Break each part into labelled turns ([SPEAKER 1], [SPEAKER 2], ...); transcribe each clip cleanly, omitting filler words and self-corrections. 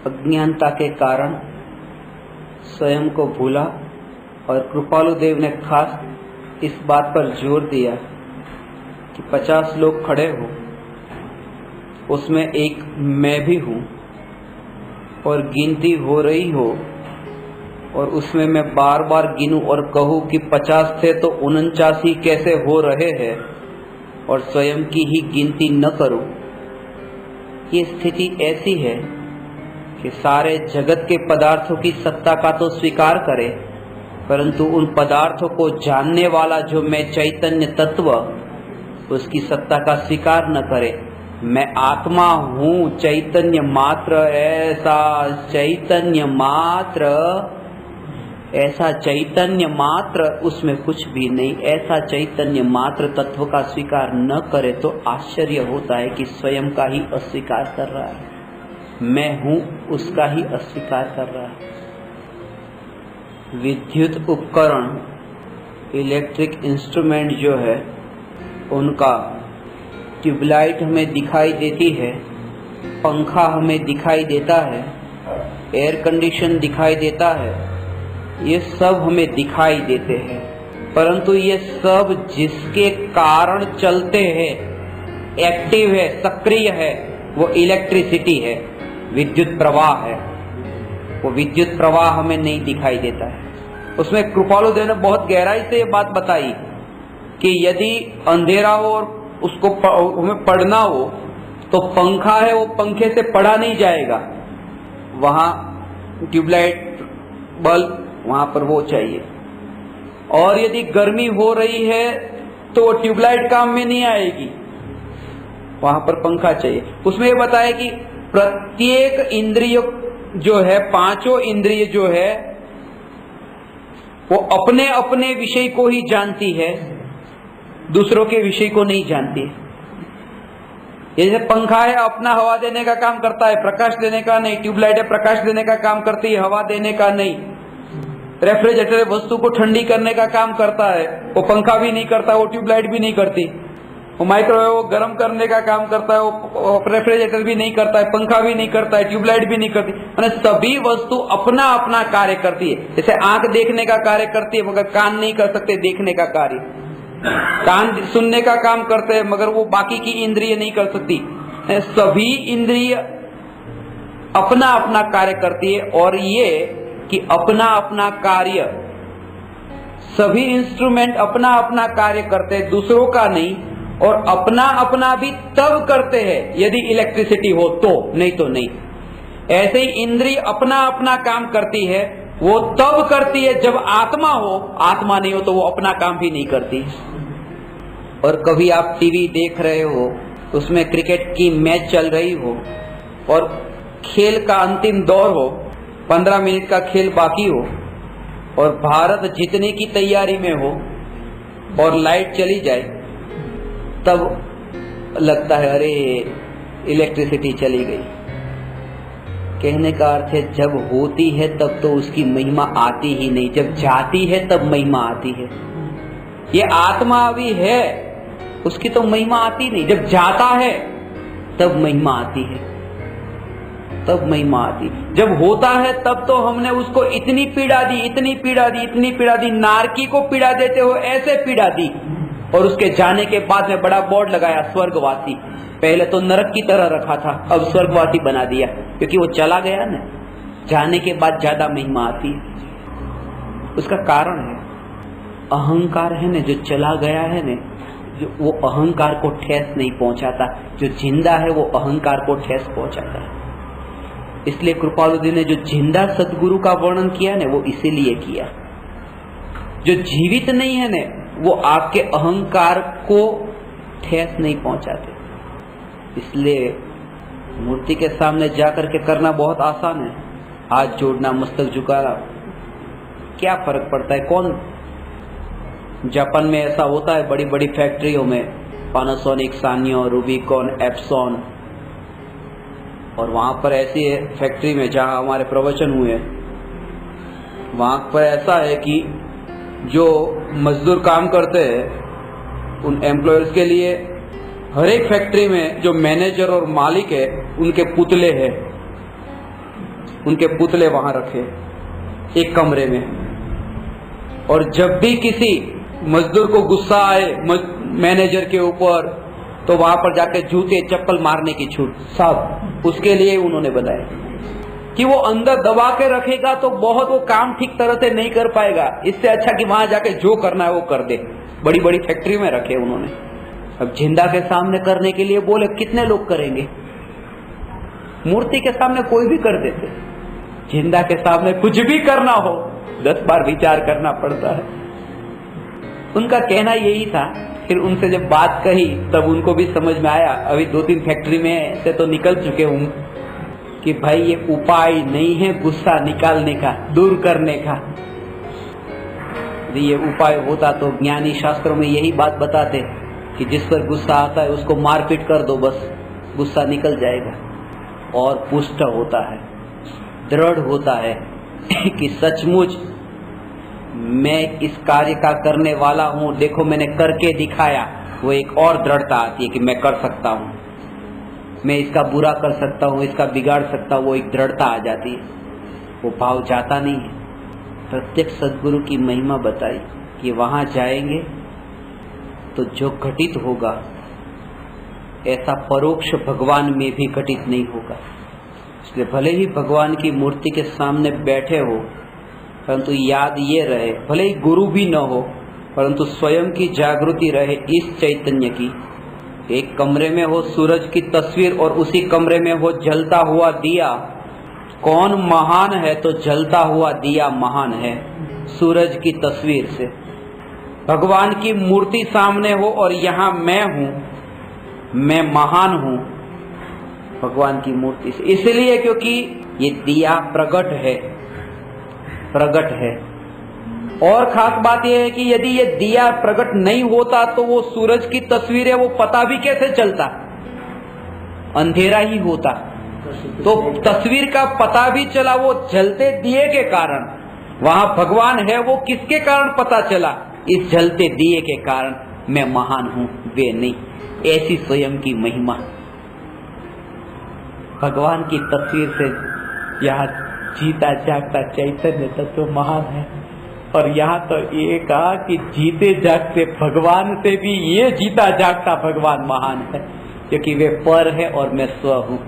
[SPEAKER 1] अज्ञानता के कारण स्वयं को भूला और कृपालु देव ने खास इस बात पर जोर दिया कि 50 लोग खड़े हो, उसमें एक मैं भी हूँ और गिनती हो रही हो और उसमें मैं बार बार गिनूं और कहूँ कि 50 थे तो 49 कैसे हो रहे हैं और स्वयं की ही गिनती न करूं। ये स्थिति ऐसी है कि सारे जगत के पदार्थों की सत्ता का तो स्वीकार करे, परंतु उन पदार्थों को जानने वाला जो मैं चैतन्य तत्व, उसकी सत्ता का स्वीकार न करे। मैं आत्मा हूँ, चैतन्य मात्र, ऐसा चैतन्य मात्र, उसमें कुछ भी नहीं, ऐसा चैतन्य मात्र तत्व का स्वीकार न करे तो आश्चर्य होता है कि स्वयं का ही अस्वीकार कर रहा है। मैं हूँ उसका ही अस्वीकार कर रहा है। विद्युत उपकरण, इलेक्ट्रिक इंस्ट्रूमेंट जो है, उनका ट्यूबलाइट हमें दिखाई देती है, पंखा हमें दिखाई देता है, एयर कंडीशन दिखाई देता है, ये सब हमें दिखाई देते हैं, परंतु ये सब जिसके कारण चलते हैं, एक्टिव है, सक्रिय है, वो इलेक्ट्रिसिटी है, विद्युत प्रवाह है। वो विद्युत प्रवाह हमें नहीं दिखाई देता है। उसमें कृपालु देव ने बहुत गहराई से ये बात बताई कि यदि अंधेरा हो और उसको हमें पढ़ना हो तो पंखा है, वो पंखे से पढ़ा नहीं जाएगा, वहां ट्यूबलाइट बल्ब, वहां पर वो चाहिए। और यदि गर्मी हो रही है तो वो ट्यूबलाइट काम में नहीं आएगी, वहां पर पंखा चाहिए। उसमें ये बताया कि प्रत्येक इंद्रिय जो है, पांचों इंद्रिय जो है, वो अपने अपने विषय को ही जानती है, दूसरों के विषय को नहीं जानती है। जैसे पंखा है, अपना हवा देने का काम करता है, प्रकाश देने का नहीं। ट्यूबलाइट है, प्रकाश देने का काम करती है, हवा देने का नहीं। रेफ्रिजरेटर वस्तु को ठंडी करने का काम करता है, वो पंखा भी नहीं करता, वो ट्यूबलाइट भी नहीं करती। वो माइक्रोवेव वो गर्म करने का काम करता है, वो रेफ्रिजरेटर भी नहीं करता है, पंखा भी नहीं करता है, ट्यूबलाइट भी नहीं करती। मैंने सभी वस्तु अपना अपना कार्य करती है। जैसे आंख देखने का कार्य करती है मगर कान नहीं कर सकते देखने का कार्य, कान सुनने का काम करते हैं मगर वो बाकी की इंद्रिय नहीं कर सकती। सभी इंद्रिय अपना अपना कार्य करती है। और ये कि अपना अपना कार्य, सभी इंस्ट्रूमेंट अपना अपना कार्य करते हैं, दूसरों का नहीं। और अपना अपना भी तब करते हैं यदि इलेक्ट्रिसिटी हो तो, नहीं तो नहीं। ऐसे ही इंद्रिय अपना अपना काम करती है, वो तब करती है जब आत्मा हो, आत्मा नहीं हो तो वो अपना काम भी नहीं करती। और कभी आप टीवी देख रहे हो, उसमें क्रिकेट की मैच चल रही हो और खेल का अंतिम दौर हो, 15 मिनट का खेल बाकी हो और भारत जीतने की तैयारी में हो और लाइट चली जाए, तब लगता है अरे इलेक्ट्रिसिटी चली गई। कहने का अर्थ है जब होती है तब तो उसकी महिमा आती ही नहीं, जब जाती है तब महिमा आती है। ये आत्मा भी है, उसकी तो महिमा आती नहीं, जब जाता है तब महिमा आती है, तब महिमा आती। जब होता है तब तो हमने उसको इतनी पीड़ा दी, इतनी पीड़ा दी, इतनी पीड़ा दी, नारकी को पीड़ा देते हो ऐसे पीड़ा दी। और उसके जाने के बाद में बड़ा बोर्ड लगाया स्वर्गवासी, पहले तो नरक की तरह रखा था, अब स्वर्गवासी बना दिया, क्योंकि वो चला गया ना, जाने के बाद ज्यादा महिमा आती है। उसका कारण है अहंकार है ना, जो चला गया है ना, जो वो अहंकार को ठेस नहीं पहुंचाता, जो जिंदा है वो अहंकार को ठेस पहुंचाता है। इसलिए कृपालुदेव ने जो जिंदा सदगुरु का वर्णन किया ना, वो इसीलिए किया। जो जीवित नहीं है ना, वो आपके अहंकार को ठेस नहीं पहुंचाते। इसलिए मूर्ति के सामने जाकर के करना बहुत आसान है, हाथ जोड़ना, मस्तक झुकाना, क्या फर्क पड़ता है। कौन, जापान में ऐसा होता है, बड़ी बड़ी फैक्ट्रियों में, पानासोनिक, सानियो, रूबिकॉन, एप्सॉन, और वहां पर ऐसी फैक्ट्री में जहां हमारे प्रवचन हुए, वहां पर ऐसा है कि जो मजदूर काम करते हैं उन एम्प्लॉयर्स के लिए हर एक फैक्ट्री में जो मैनेजर और मालिक है उनके पुतले हैं। उनके पुतले वहां रखे एक कमरे में, और जब भी किसी मजदूर को गुस्सा आए मैनेजर के ऊपर तो वहां पर जाके जूते चप्पल मारने की छूट, सब उसके लिए उन्होंने बनाए कि वो अंदर दबा के रखेगा तो बहुत वो काम ठीक तरह से नहीं कर पाएगा। इससे अच्छा कि वहां जाके जो करना है वो कर दे। बड़ी बड़ी फैक्ट्री में रखे उन्होंने। अब जिंदा के सामने करने के लिए बोले, कितने लोग करेंगे? मूर्ति के सामने कोई भी कर देते, जिंदा के सामने कुछ भी करना हो 10 बार विचार करना पड़ता है। उनका कहना यही था। फिर उनसे जब बात कही तब उनको भी समझ में आया, अभी 2-3 फैक्ट्री में से तो निकल चुके हूं, कि भाई ये उपाय नहीं है गुस्सा निकालने का, दूर करने का। यदि ये उपाय होता तो ज्ञानी शास्त्रों में यही बात बताते कि जिस पर गुस्सा आता है उसको मारपीट कर दो, बस गुस्सा निकल जाएगा। और पुष्ट होता है, दृढ़ होता है कि सचमुच मैं इस कार्य का करने वाला हूं, देखो मैंने करके दिखाया। वो एक और दृढ़ता आती है कि मैं कर सकता हूं, मैं इसका बुरा कर सकता हूं, इसका बिगाड़ सकता हूं, वो एक दृढ़ता आ जाती है। वो भाव जाता नहीं है। प्रत्यक्ष सद्गुरु की महिमा बताई कि वहां जाएंगे तो जो घटित होगा ऐसा परोक्ष भगवान में भी घटित नहीं होगा। इसलिए भले ही भगवान की मूर्ति के सामने बैठे हो, परंतु याद ये रहे, भले ही गुरु भी न हो, परंतु स्वयं की जागृति रहे इस चैतन्य की। एक कमरे में हो सूरज की तस्वीर और उसी कमरे में हो जलता हुआ दिया। कौन महान है? तो जलता हुआ दिया महान है सूरज की तस्वीर से। भगवान की मूर्ति सामने हो और यहाँ मैं हूँ, मैं महान हूँ भगवान की मूर्ति से, इसलिए क्योंकि ये दिया प्रकट है, प्रकट है। और खास बात यह है कि यदि ये दिया प्रकट नहीं होता तो वो सूरज की तस्वीर है, वो पता भी कैसे चलता, अंधेरा ही होता। तो तस्वीर का पता भी चला वो जलते दिए के कारण। वहां भगवान है वो किसके कारण पता चला? इस जलते दिए के कारण। मैं महान हूं, वे नहीं। ऐसी स्वयं की महिमा भगवान की तस्वीर से यहाँ जीता जागता चैतन्य तत्व महान है। और यहाँ तो ये कहा कि जीते जागते भगवान से भी ये जीता जागता भगवान महान है, क्योंकि वे पर है और मैं स्व हूँ।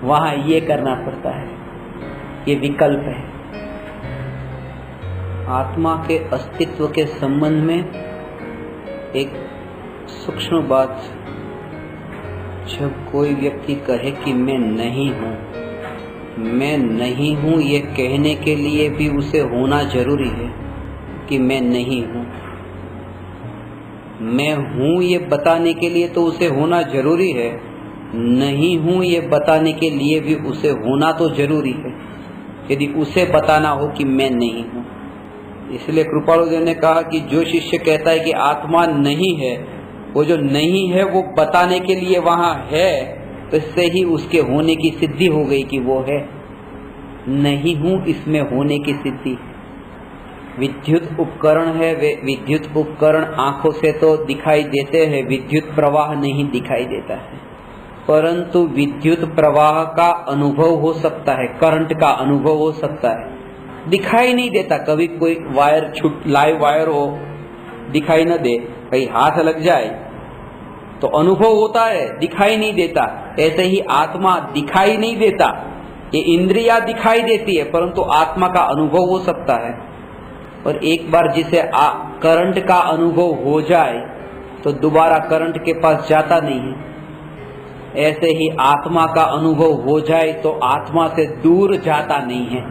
[SPEAKER 1] वहां ये करना पड़ता है, ये विकल्प है। आत्मा के अस्तित्व के संबंध में एक सूक्ष्म बात, जब कोई व्यक्ति कहे कि मैं नहीं हूँ, मैं नहीं हूँ, ये कहने के लिए भी उसे होना जरूरी है कि मैं नहीं हूँ। मैं हूँ ये बताने के लिए तो उसे होना जरूरी है, नहीं हूँ ये बताने के लिए भी उसे होना तो जरूरी है, यदि उसे बताना हो कि मैं नहीं हूँ। इसलिए कृपालु देव ने कहा कि जो शिष्य कहता है कि आत्मा नहीं है, वो जो नहीं है वो बताने के लिए वहाँ है, तो इससे ही उसके होने की सिद्धि हो गई कि वो है। नहीं हूँ इसमें होने की सिद्धि। विद्युत उपकरण है, वे विद्युत उपकरण आंखों से तो दिखाई देते हैं, विद्युत प्रवाह नहीं दिखाई देता है, परंतु विद्युत प्रवाह का अनुभव हो सकता है, करंट का अनुभव हो सकता है, दिखाई नहीं देता। कभी कोई वायर लाइव वायर हो, दिखाई न दे, कहीं हाथ लग जाए तो अनुभव होता है, दिखाई नहीं देता। ऐसे ही आत्मा दिखाई नहीं देता, ये इंद्रियां दिखाई देती है, परंतु आत्मा का अनुभव हो सकता है। और एक बार जिसे करंट का अनुभव हो जाए तो दोबारा करंट के पास जाता नहीं है। ऐसे ही आत्मा का अनुभव हो जाए तो आत्मा से दूर जाता नहीं है,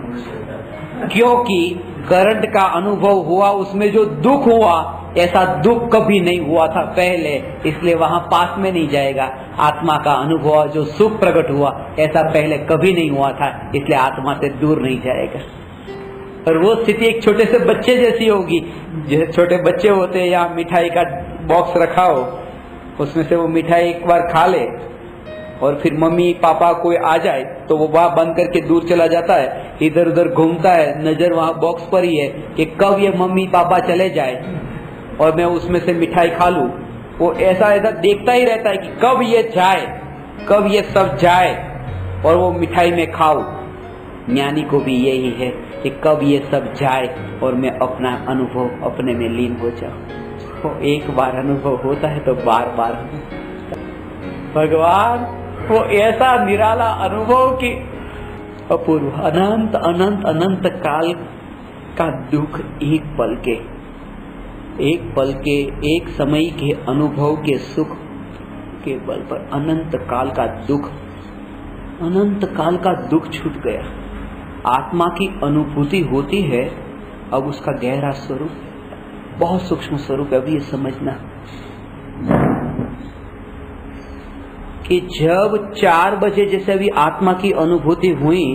[SPEAKER 1] क्योंकि करंट का अनुभव हुआ, उसमें जो दुख हुआ ऐसा दुख कभी नहीं हुआ था पहले, इसलिए वहां पास में नहीं जाएगा। आत्मा का अनुभव जो सुख प्रकट हुआ ऐसा पहले कभी नहीं हुआ था, इसलिए आत्मा से दूर नहीं जाएगा। और वो स्थिति एक छोटे से बच्चे जैसी होगी। जैसे छोटे बच्चे होते हैं, या मिठाई का बॉक्स रखा हो, उसमें से वो मिठाई एक बार खा ले और फिर मम्मी पापा कोई आ जाए तो वो वहां बंद करके दूर चला जाता है, इधर उधर घूमता है, नजर वहां बॉक्स पर ही है कि कब ये मम्मी पापा चले जाए और मैं उसमें से मिठाई खा लूं। वो ऐसा देखता ही रहता है कि कब ये जाए, कब ये सब जाए और वो मिठाई में खाओ। ज्ञानी को भी यही है कि कब ये सब जाए और मैं अपना अनुभव अपने में लीन हो जाऊं। वो एक बार अनुभव होता है तो बार बार भगवान वो ऐसा निराला अनुभव कि अपूर्व अनंत अनंत अनंत काल का दुख एक पल के एक समय के अनुभव के सुख के बल पर अनंत काल का दुख छूट गया। आत्मा की अनुभूति होती है, अब उसका गहरा स्वरूप बहुत सूक्ष्म स्वरूप है। अभी ये समझना कि जब 4 बजे जैसे अभी आत्मा की अनुभूति हुई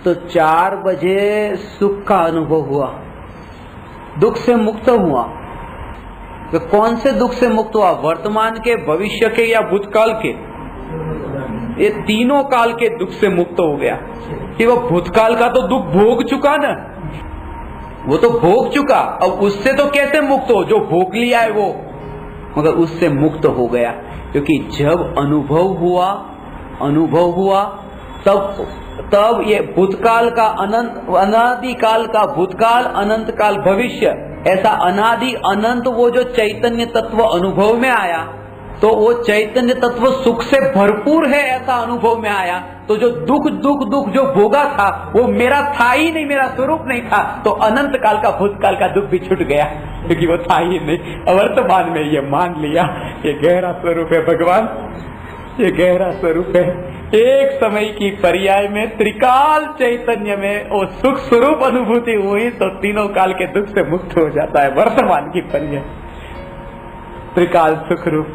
[SPEAKER 1] तो 4 बजे सुख का अनुभव हुआ, दुख से मुक्त हुआ। तो कौन से दुख से मुक्त हुआ? वर्तमान के, भविष्य के या भूतकाल के? ये तीनों काल के दुख से मुक्त हो गया। कि वो भूतकाल का तो दुख भोग चुका ना, वो तो भोग चुका, अब उससे तो कैसे मुक्त हो? जो भोग लिया है वो, मगर उससे मुक्त हो गया। क्योंकि जब अनुभव हुआ तब ये भूतकाल का अनादि काल का भूतकाल, अनंत काल भविष्य, ऐसा अनादि अनंत वो जो चैतन्य तत्व अनुभव में आया, तो वो चैतन्य तत्व सुख से भरपूर है ऐसा अनुभव में आया। तो जो दुख जो भोगा था वो मेरा था ही नहीं, मेरा स्वरूप नहीं था। तो अनंत काल का भूतकाल का दुख भी छूट गया क्योंकि वो था ही नहीं। वर्तमान में ये मान लिया ये गहरा स्वरूप है भगवान, ये गहरा स्वरूप है। एक समय की पर्याय में त्रिकाल चैतन्य में वो सुख स्वरूप अनुभूति हुई तो तीनों काल के दुख से मुक्त हो जाता है। वर्तमान की पर्याय त्रिकाल सुख रूप,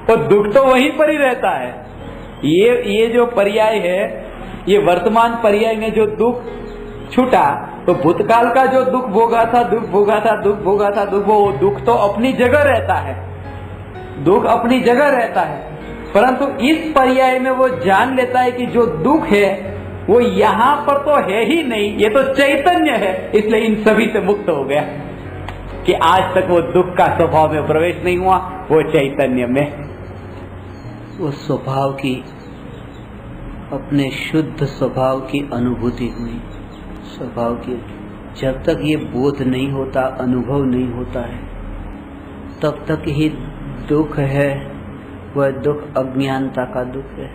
[SPEAKER 1] तो दुख तो वहीं पर ही रहता है। ये जो पर्याय है, ये वर्तमान पर्याय में जो दुख छूटा, तो भूतकाल का जो दुख भोगा था वो दुख तो अपनी जगह रहता है, दुख अपनी जगह रहता है। परंतु इस पर्याय में वो जान लेता है कि जो दुख है वो यहाँ पर तो है ही नहीं, ये तो चैतन्य है, इसलिए इन सभी से मुक्त हो गया। कि आज तक वो दुख का स्वभाव में प्रवेश नहीं हुआ, वो चैतन्य में वो स्वभाव की, अपने शुद्ध स्वभाव की अनुभूति हुई। स्वभाव की जब तक ये बोध नहीं होता, अनुभव नहीं होता है, तब तक ही दुख है। वह दुख अज्ञानता का दुख है।